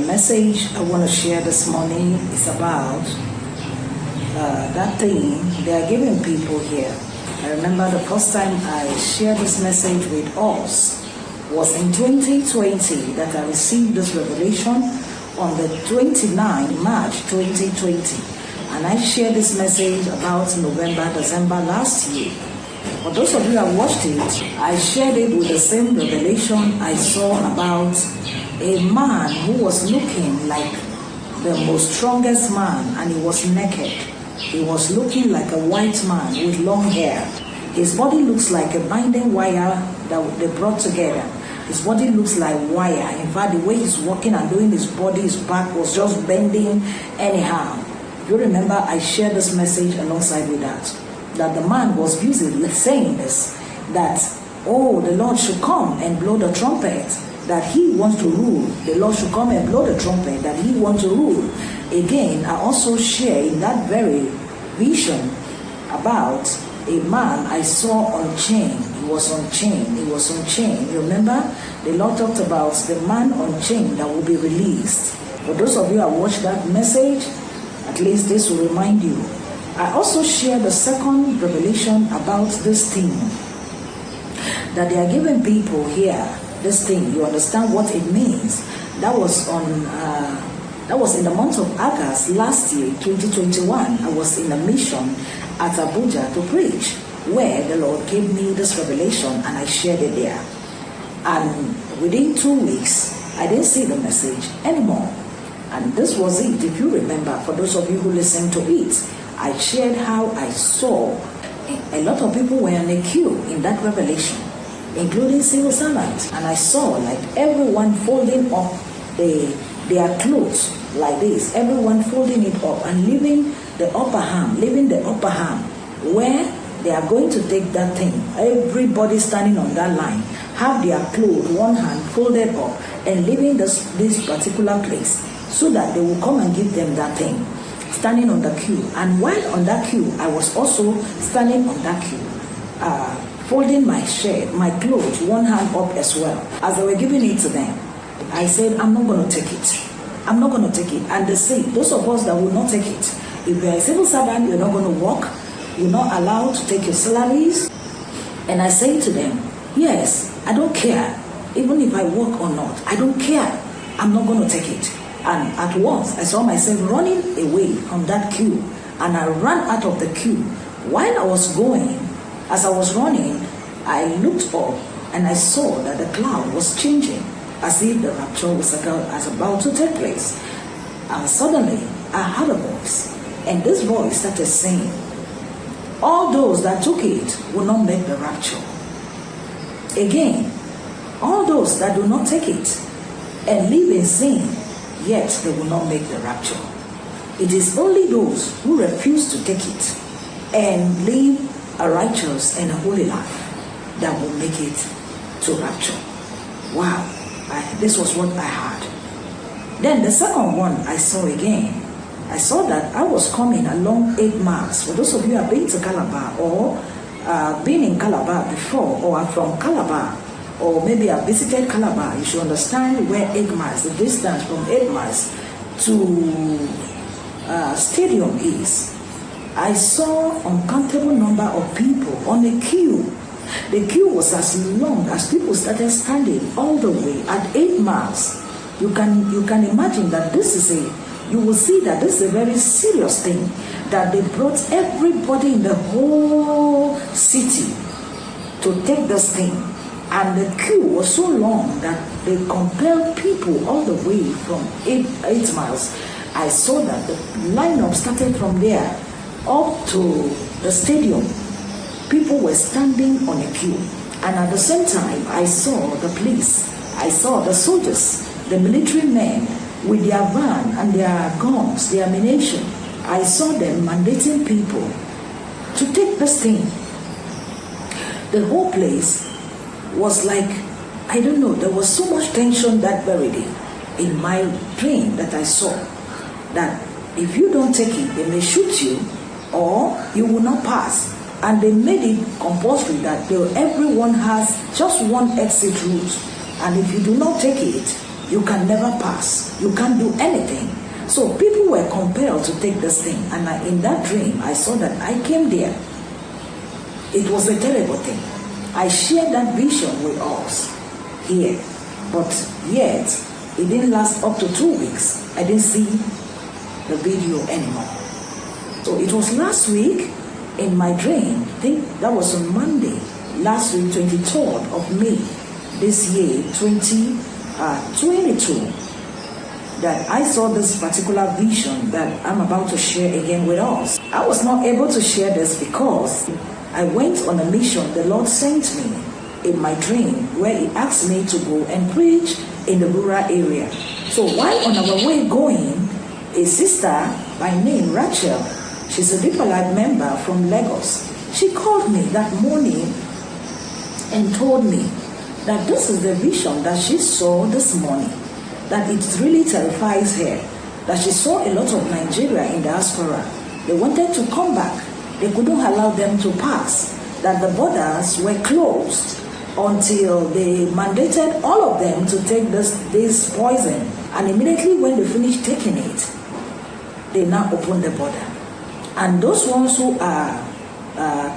message I want to share this morning is about that thing they are giving people here. I remember the first time I shared this message with us was in 2020 that I received this revelation on the 29th March 2020. And I shared this message about November, December last year. For those of you who watched it, I shared it with the same revelation I saw about a man who was looking like the most strongest man, and he was naked. He was looking like a white man with long hair. His body looks like a binding wire that they brought together. His body looks like wire. In fact, the way he's walking and doing his body, his back was just bending anyhow. If you remember, I shared this message alongside with that the man was busy saying this, that, oh, the Lord should come and blow the trumpet, that he wants to rule. The Lord should come and blow the trumpet, that he wants to rule. Again, I also share in that very vision about a man I saw on chain. He was on chain. You remember? The Lord talked about the man on chain that will be released. For those of you who have watched that message, at least this will remind you. I also share the second revelation about this thing, that they are giving people here this thing. You understand what it means? That was in the month of August last year, 2021. I was in a mission at Abuja to preach, where the Lord gave me this revelation and I shared it there. And within 2 weeks, I didn't see the message anymore. And this was it. If you remember, for those of you who listened to it, I shared how I saw a lot of people were in a queue in that revelation, including civil servants. And I saw like everyone folding up their clothes like this, everyone folding it up and leaving the upper arm where they are going to take that thing. Everybody standing on that line have their clothes, one hand folded up and leaving this particular place, so that they will come and give them that thing, standing on the queue. And while on that queue, I was also standing on that queue, folding my shirt, my clothes, one hand up as well. As they were giving it to them, I said, I'm not going to take it. I'm not going to take it. And they say, those of us that will not take it, if you're a civil servant, you're not going to work, you're not allowed to take your salaries. And I say to them, yes, I don't care. Even if I work or not, I don't care. I'm not going to take it. And at once, I saw myself running away from that queue. And I ran out of the queue. While I was going, as I was running, I looked up and I saw that the cloud was changing, as if the rapture was about to take place. And suddenly, I heard a voice. And this voice started saying, all those that took it will not make the rapture. Again, all those that do not take it and live in sin, yet they will not make the rapture. It is only those who refuse to take it and live a righteous and a holy life that will make it to rapture. Wow, this was what I heard. Then the second one I saw again. I saw that I was coming along 8 miles. For those of you who have been to Calabar or been in Calabar before, or are from Calabar, or maybe have visited Calabar, you should understand where 8 miles, the distance from 8 miles to stadium is. I saw uncountable number of people on a queue. The queue was as long as people started standing all the way at 8 miles. You can imagine that you will see that this is a very serious thing, that they brought everybody in the whole city to take this thing. And the queue was so long that they compelled people all the way from 8 miles. I saw that the lineup started from there up to the stadium. People were standing on a queue. And at the same time, I saw the police. I saw the soldiers, the military men with their van and their guns, their ammunition. I saw them mandating people to take this thing. The whole place was like, I don't know, there was so much tension that very day in my dream that I saw, that if you don't take it, they may shoot you or you will not pass. And they made it compulsory that everyone has just one exit route. And if you do not take it, You can never pass. You can't do anything. So people were compelled to take this thing. And in that dream, I saw that I came there. It was a terrible thing. I shared that vision with us here. But yet, it didn't last up to 2 weeks. I didn't see the video anymore. So it was last week in my dream. I think that was on Monday. Last week, 23rd of May, this year, 2022. That I saw this particular vision that I'm about to share again with us. I was not able to share this because I went on a mission the Lord sent me in my dream, where He asked me to go and preach in the rural area. So while on our way going, a sister by name Rachel, she's a Deeper Life member from Lagos, she called me that morning and told me that this is the vision that she saw this morning, that it really terrifies her, that she saw a lot of Nigeria in diaspora. They wanted to come back. They couldn't allow them to pass, that the borders were closed until they mandated all of them to take this poison. And immediately when they finished taking it, they now opened the border. And those ones who are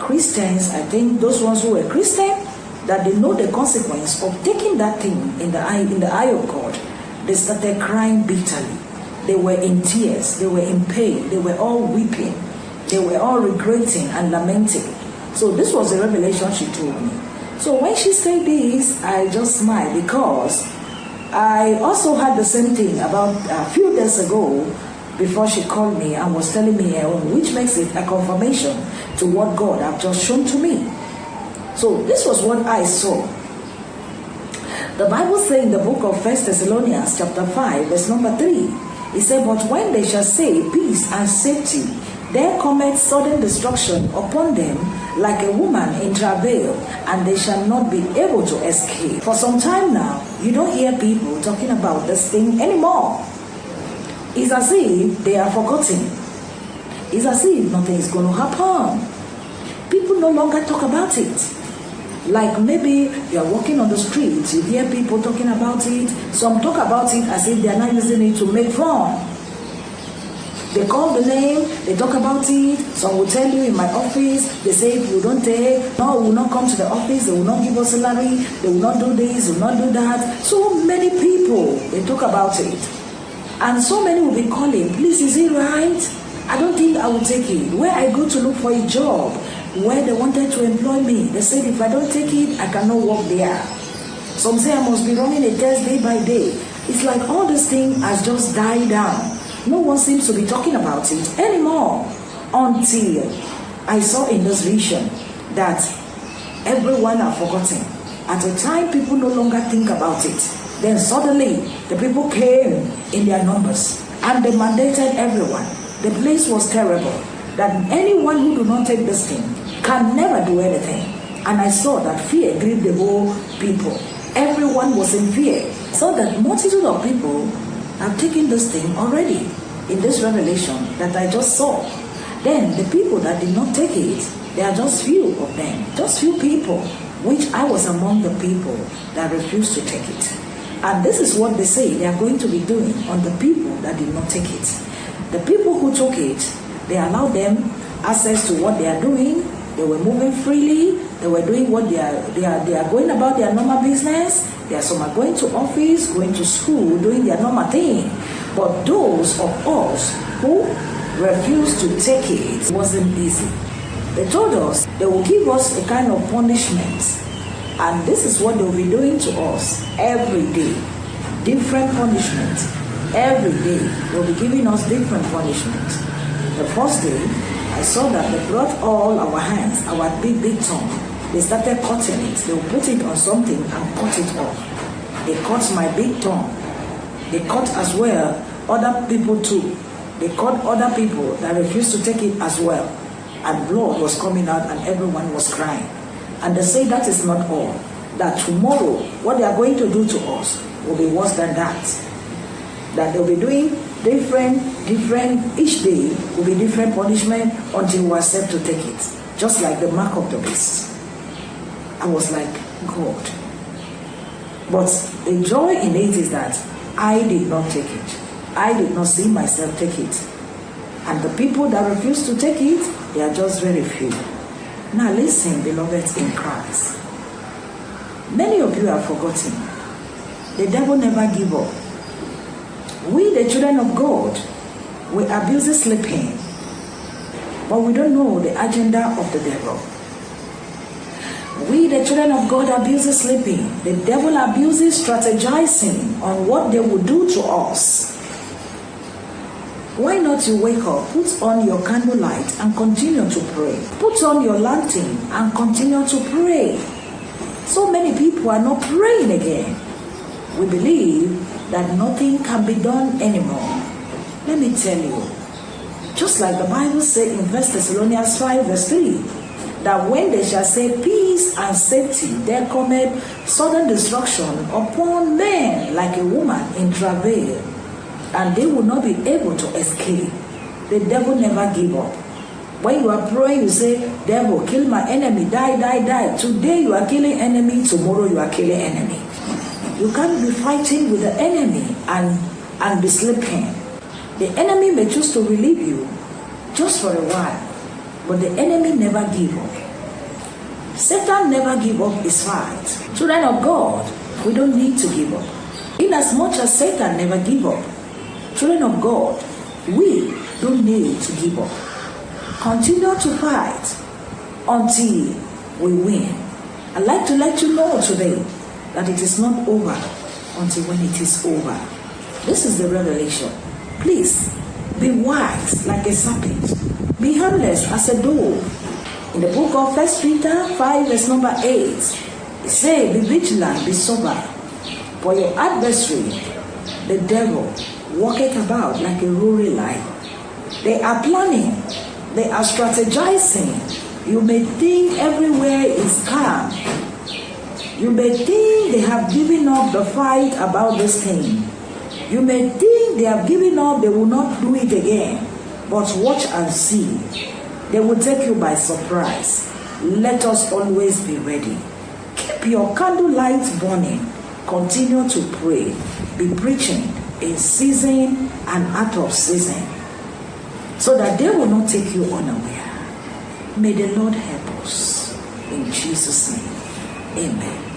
Christians, I think those ones who are Christian, that they know the consequence of taking that thing in the eye of God, they started crying bitterly. They were in tears. They were in pain. They were all weeping. They were all regretting and lamenting. So this was the revelation she told me. So when she said this, I just smiled, because I also had the same thing about a few days ago, before she called me and was telling me her own, which makes it a confirmation to what God have just shown to me. So this was what I saw. The Bible says in the book of 1 Thessalonians chapter 5, verse number 3, it said, "But when they shall say peace and safety, there cometh sudden destruction upon them like a woman in travail, and they shall not be able to escape." For some time now, you don't hear people talking about this thing anymore. It's as if they are forgotten. It's as if nothing is going to happen. People no longer talk about it. Like maybe you are walking on the streets, you hear people talking about it. Some talk about it as if they are not using it to make fun. They call the name, they talk about it. Some will tell you in my office, they say if you don't take, no, we will not come to the office, they will not give us salary, they will not do this, they will not do that. So many people, they talk about it. And so many will be calling, please, is it right? I don't think I will take it. Where I go to look for a job, where they wanted to employ me, they said if I don't take it, I cannot work there. Some say I must be running a test day by day. It's like all this thing has just died down. No one seems to be talking about it anymore, until I saw in this vision that everyone are forgotten. At a time, people no longer think about it. Then suddenly, the people came in their numbers and they mandated everyone. The place was terrible, that anyone who do not take this thing can never do anything. And I saw that fear gripped the whole people. Everyone was in fear. So that multitude of people have taken this thing already in this revelation that I just saw. Then the people that did not take it, there are just few of them, just few people, which I was among the people that refused to take it. And this is what they say they are going to be doing on the people that did not take it. The people who took it, they allowed them access to what they are doing. They were moving freely. They were doing what they are going about their normal business. There are some are going to office, going to school, doing their normal thing. But those of us who refused to take it, wasn't easy. They told us they will give us a kind of punishment. And this is what they will be doing to us every day. Different punishment. Every day they will be giving us different punishment. The first day, I saw that they brought all our hands, our big tongue. They started cutting it. They will put it on something and cut it off. They cut my big tongue. They cut as well other people too. They cut other people that refused to take it as well. And blood was coming out and everyone was crying. And they say that is not all. That tomorrow, what they are going to do to us will be worse than that. That they'll be doing different, each day will be different punishment until we accept to take it. Just like the mark of the beast. I was like, God. But the joy in it is that I did not take it. I did not see myself take it. And the people that refuse to take it, they are just very few. Now listen, beloveds in Christ. Many of you have forgotten. The devil never give up. We, the children of God, we abuse sleeping. But we don't know the agenda of the devil. We, the children of God, abuse sleeping. The devil abuses strategizing on what they will do to us. Why not you wake up, put on your candlelight and continue to pray. Put on your lantern and continue to pray. So many people are not praying again. We believe that nothing can be done anymore. Let me tell you, just like the Bible said in 1 Thessalonians 5 verse 3, that when they shall say peace and safety, there cometh sudden destruction upon men like a woman in travail, and they will not be able to escape. The devil never give up. When you are praying, you say, devil, kill my enemy, die, die, die. Today you are killing enemy, tomorrow you are killing enemy. You can't be fighting with the enemy and be sleeping. The enemy may choose to relieve you just for a while, but the enemy never give up. Satan never give up his fight. Children of God, we don't need to give up. In as much as Satan never give up, children of God, we don't need to give up. Continue to fight until we win. I'd like to let you know today that it is not over until when it is over. This is the revelation. Please, be wise like a serpent. Be harmless as a dove. In the book of 1 Peter 5 verse number 8, it says, be vigilant, be sober. For your adversary, the devil, walketh about like a roaring lion. They are planning. They are strategizing. You may think everywhere is calm. You may think they have given up the fight about this thing. You may think they have given up, they will not do it again. But watch and see. They will take you by surprise. Let us always be ready. Keep your candlelight burning. Continue to pray. Be preaching in season and out of season, so that they will not take you unaware. May the Lord help us. In Jesus' name, amen.